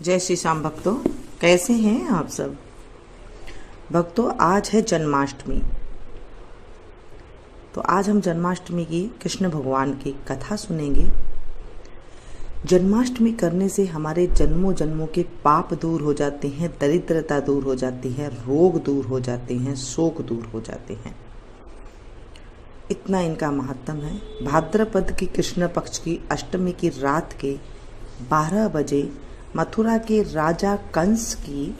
जय श्री श्याम भक्तों, कैसे हैं आप सब भक्तों। आज है जन्माष्टमी। तो आज हम जन्माष्टमी की कृष्ण भगवान की कथा सुनेंगे। जन्माष्टमी करने से हमारे जन्मों जन्मों के पाप दूर हो जाते हैं, दरिद्रता दूर हो जाती है, रोग दूर हो जाते हैं, शोक दूर हो जाते हैं। इतना इनका महत्व है। भाद्रपद की कृष्ण पक्ष की अष्टमी की रात के 12 बजे मथुरा के राजा कंस की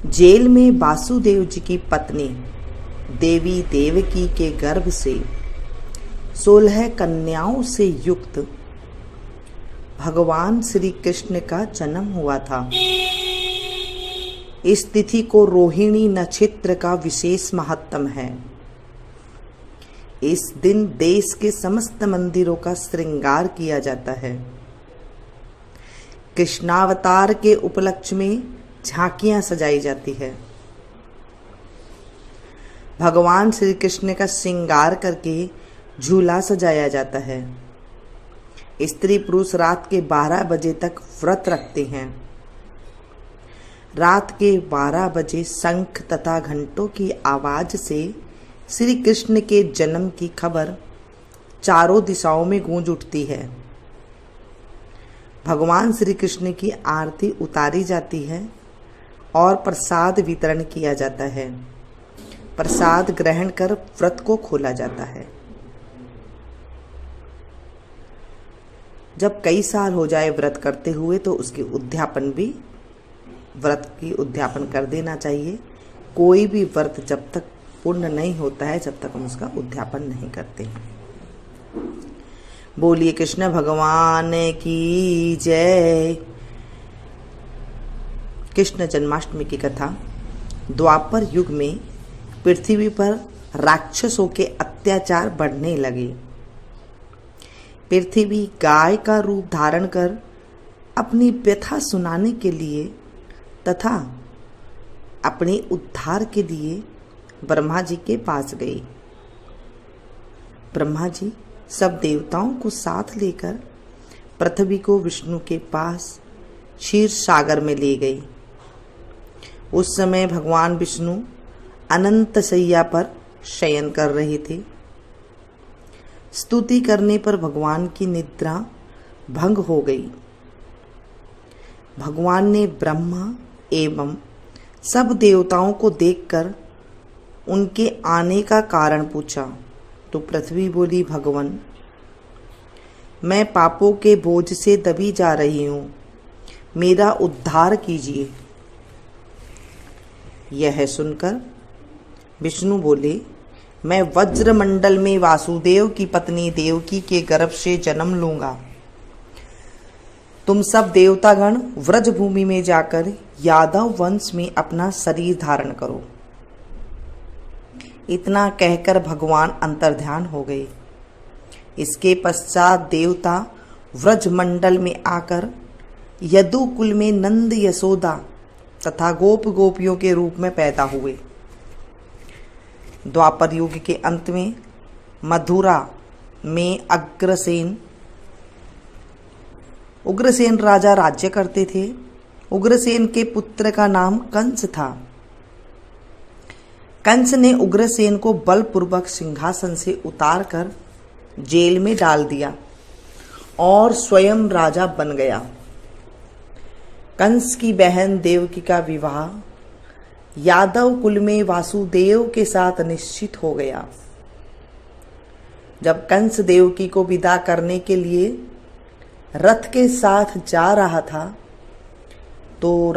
जेल में वासुदेव जी की पत्नी देवी देवकी के गर्भ से 16 कन्याओं से युक्त भगवान श्री कृष्ण का जन्म हुआ था। इस तिथि को रोहिणी नक्षत्र का विशेष महत्व है। इस दिन देश के समस्त मंदिरों का श्रृंगार किया जाता है। कृष्णावतार के उपलक्ष्य में झांकियां सजाई जाती है। भगवान श्री कृष्ण का श्रृंगार करके झूला सजाया जाता है। स्त्री पुरुष रात के 12 बजे तक व्रत रखते हैं। रात के 12 बजे शंख तथा घंटों की आवाज से श्री कृष्ण के जन्म की खबर चारों दिशाओं में गूंज उठती है। भगवान श्री कृष्ण की आरती उतारी जाती है और प्रसाद वितरण किया जाता है। प्रसाद ग्रहण कर व्रत को खोला जाता है। जब कई साल हो जाए व्रत करते हुए तो उसकी उद्यापन भी व्रत की उद्यापन कर देना चाहिए। कोई भी व्रत जब तक पूर्ण नहीं होता है जब तक हम उसका उद्यापन नहीं करते हैं। बोलिए कृष्ण भगवान की जय। कृष्ण जन्माष्टमी की कथा। द्वापर युग में पृथ्वी पर राक्षसों के अत्याचार बढ़ने लगे। पृथ्वी गाय का रूप धारण कर अपनी व्यथा सुनाने के लिए तथा अपने उद्धार के लिए ब्रह्मा जी के पास गई। ब्रह्मा जी सब देवताओं को साथ लेकर पृथ्वी को विष्णु के पास क्षीर सागर में ले गई। उस समय भगवान विष्णु अनंत शैया पर शयन कर रहे थे। स्तुति करने पर भगवान की निद्रा भंग हो गई। भगवान ने ब्रह्मा एवं सब देवताओं को देखकर उनके आने का कारण पूछा तो पृथ्वी बोली, भगवान मैं पापों के बोझ से दबी जा रही हूं, मेरा उद्धार कीजिए। यह सुनकर विष्णु बोले, मैं वज्रमंडल में वासुदेव की पत्नी देवकी के गर्भ से जन्म लूंगा। तुम सब देवतागण व्रज भूमि में जाकर यादव वंश में अपना शरीर धारण करो। इतना कहकर भगवान अंतर्ध्यान हो गए। इसके पश्चात देवता व्रजमंडल में आकर यदुकुल में नंद यशोदा तथा गोप गोपियों के रूप में पैदा हुए। द्वापर युग के अंत में मथुरा में उग्रसेन राजा राज्य करते थे। उग्रसेन के पुत्र का नाम कंस था। कंस ने उग्रसेन को बलपूर्वक सिंहासन से उतारकर जेल में डाल दिया और स्वयं राजा बन गया। कंस की बहन देवकी का विवाह यादव कुल में वासुदेव के साथ निश्चित हो गया। जब कंस देवकी को विदा करने के लिए रथ के साथ जा रहा था तो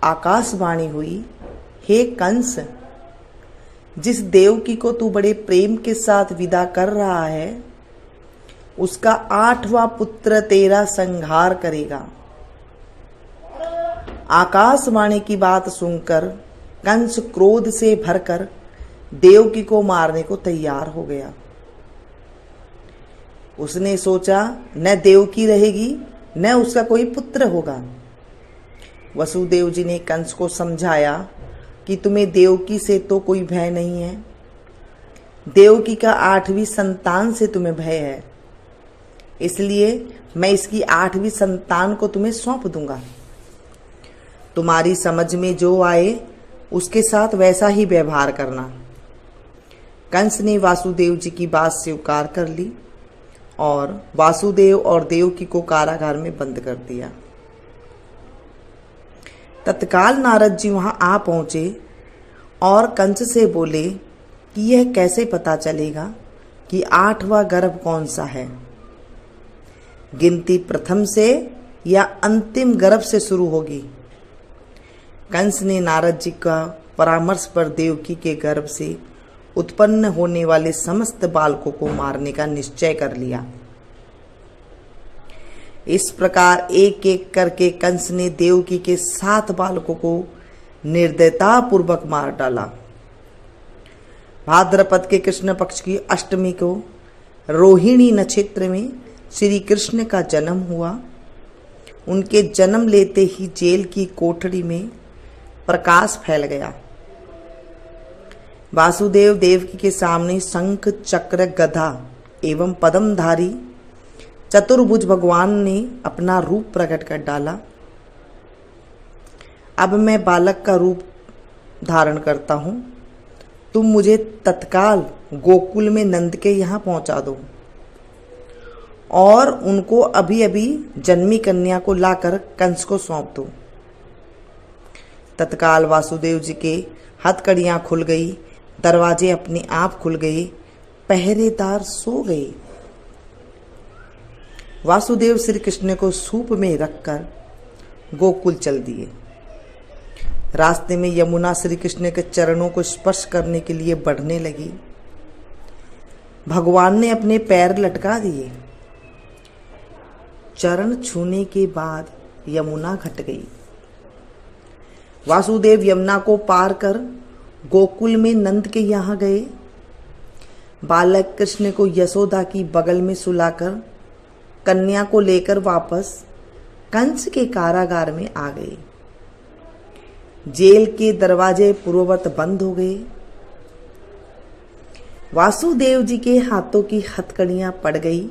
आकाशवाणी हुई, हे कंस, जिस देवकी को तू बड़े प्रेम के साथ विदा कर रहा है उसका 8वां पुत्र तेरा संहार करेगा। आकाशवाणी की बात सुनकर कंस क्रोध से भरकर देवकी को मारने को तैयार हो गया। उसने सोचा न देवकी रहेगी न उसका कोई पुत्र होगा। वसुदेव जी ने कंस को समझाया कि तुम्हें देवकी से तो कोई भय नहीं है, देवकी का 8वीं संतान से तुम्हें भय है। इसलिए मैं इसकी 8वीं संतान को तुम्हें सौंप दूंगा। तुम्हारी समझ में जो आए उसके साथ वैसा ही व्यवहार करना। कंस ने वासुदेव जी की बात स्वीकार कर ली और वासुदेव और देवकी को कारागार में बंद कर दिया। तत्काल नारद जी वहां आ पहुंचे और कंस से बोले कि यह कैसे पता चलेगा कि 8वां गर्भ कौन सा है? गिनती प्रथम से या अंतिम गर्भ से शुरू होगी? कंस ने नारद जी का परामर्श पर देवकी के गर्भ से उत्पन्न होने वाले समस्त बालकों को मारने का निश्चय कर लिया। इस प्रकार एक एक करके कंस ने देवकी के 7 बालकों को निर्दयता पूर्वक मार डाला। भाद्रपद के कृष्ण पक्ष की अष्टमी को रोहिणी नक्षत्र में श्री कृष्ण का जन्म हुआ। उनके जन्म लेते ही जेल की कोठरी में प्रकाश फैल गया। वासुदेव देवकी के सामने शंख चक्र गदा एवं पद्मधारी चतुर्भुज भगवान ने अपना रूप प्रकट कर डाला। अब मैं बालक का रूप धारण करता हूं। तुम मुझे तत्काल गोकुल में नंद के यहां पहुंचा दो और उनको अभी अभी जन्मी कन्या को लाकर कंस को सौंप दो। तत्काल वासुदेव जी के हथकड़ियां खुल गई, दरवाजे अपने आप खुल गए, पहरेदार सो गए। वासुदेव श्री कृष्ण को सूप में रखकर गोकुल चल दिए। रास्ते में यमुना श्री कृष्ण के चरणों को स्पर्श करने के लिए बढ़ने लगी। भगवान ने अपने पैर लटका दिए। चरण छूने के बाद यमुना घट गई। वासुदेव यमुना को पार कर गोकुल में नंद के यहां गए। बालक कृष्ण को यशोदा की बगल में सुलाकर कन्या को लेकर वापस कंस के कारागार में आ गए। जेल के दरवाजे पूर्ववत बंद हो गए। वासुदेव जी के हाथों की हथकड़ियां पड़ गई।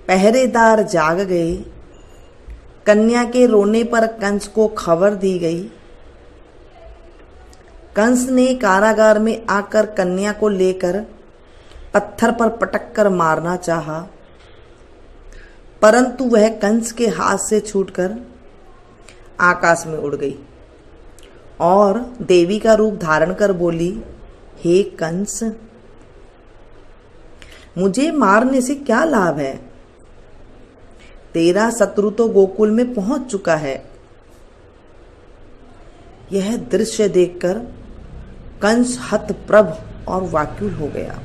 पहरेदार जाग गए। कन्या के रोने पर कंस को खबर दी गई। कंस ने कारागार में आकर कन्या को लेकर पत्थर पर पटक कर मारना चाहा, परंतु वह कंस के हाथ से छूटकर आकाश में उड़ गई और देवी का रूप धारण कर बोली, हे कंस, मुझे मारने से क्या लाभ है? तेरा शत्रु तो गोकुल में पहुंच चुका है। यह दृश्य देखकर कंस हतप्रभ और व्याकुल हो गया।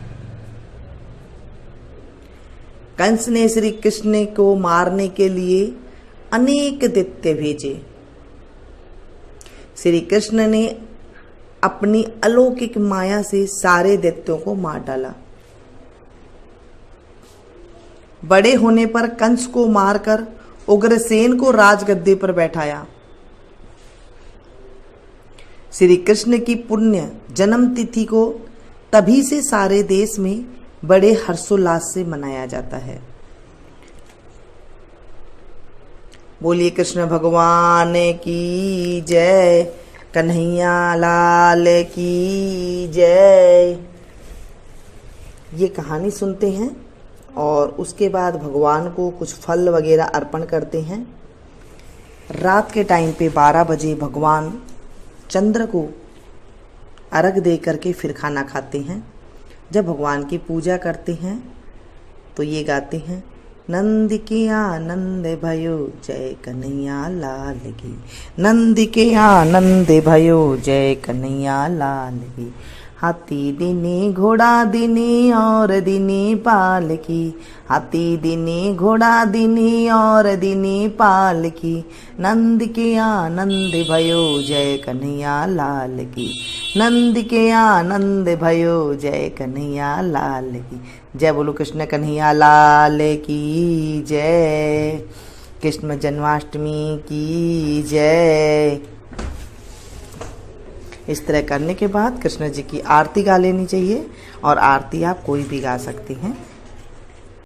कंस ने श्री कृष्ण को मारने के लिए अनेक दैत्य भेजे। श्री कृष्ण ने अपनी अलौकिक माया से सारे दैत्यों को मार डाला। बड़े होने पर कंस को मारकर उग्रसेन को राजगद्दी पर बैठाया। श्री कृष्ण की पुण्य जन्म तिथि को तभी से सारे देश में बड़े हर्षोल्लास से मनाया जाता है। बोलिए कृष्ण भगवान की जय, कन्हैया लाल की जय। ये कहानी सुनते हैं और उसके बाद भगवान को कुछ फल वगैरह अर्पण करते हैं। रात के टाइम पे 12 बजे भगवान चंद्र को अर्घ दे करके फिर खाना खाते हैं। जब भगवान की पूजा करते हैं तो ये गाते हैं, नंद के आनंद भयो जय कन्हैया लाल की, नंद के आनंद भयो जय कन्हैया लाल की। हाथी दिने घोड़ा दिने और दिने पाल की, हाथी दिने घोड़ा दिने और दिने पाल की। नंद के आनंद भयो जय कन्हैया लाल की, नंद के आनंद भयो जय कन्हैया लाल की। जय बोलो कृष्ण कन्हैया लाल की जय। कृष्ण जन्माष्टमी की जय। इस तरह करने के बाद कृष्ण जी की आरती गा लेनी चाहिए और आरती आप कोई भी गा सकते हैं।